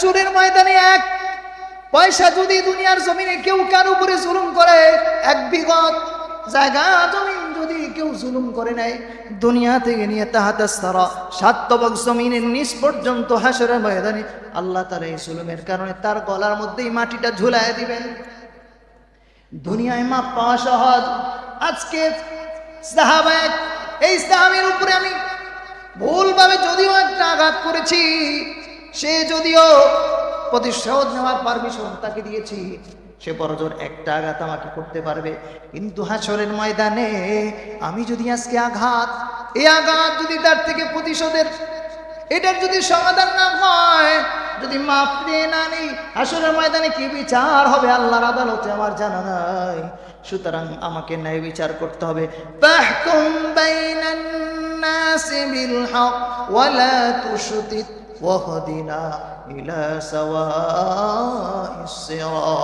হাসরের ময়দানে এক পয়সা যদি দুনিয়ার জমিনে কেউ কার উপরে জুলুম করে, এক বিঘত জায়গা জমিন যদি কেউ জুলুম করে নেয়, দুনিয়া থেকে নিয়ে তাহাতাসসারা 7 তবক জমিনের নিচ পর্যন্ত হাসরের ময়দানে আল্লাহ তাআলা এই জুলুমের কারণে তার গলার মধ্যেই মাটিটা ঝুলায় দিবেন। দুনিয়ায় মাপ পাওয়া সহজ। আজকে সাহাবা, এই সাহাবীর উপরে আমি ভুলভাবে যদিও একটা আঘাত করেছি, সে যদিও প্রতিশোধ নেওয়ার পারমিশন তাকে দিয়েছি, সে বড়জোর একটা আঘাত আমাকে করতে পারবে, কিন্তু হাসরের ময়দানে আমি যদি আজকে এই আঘাত যদি তার থেকে প্রতিশোধের এটার যদি সমাধান না হয়, যদি মাফ দিয়ে না নেই, হাসরের ময়দানে কি বিচার হবে আল্লাহর আদালতে আমার জানা নাই। সুতরাং আমাকে ন্যায় বিচার করতে হবে। ফাহকুম বাইনান নাসি বিল হক ওয়া লা তুশতিত ওয়াহদিনা ইলা সাওয়াইস সিরাত।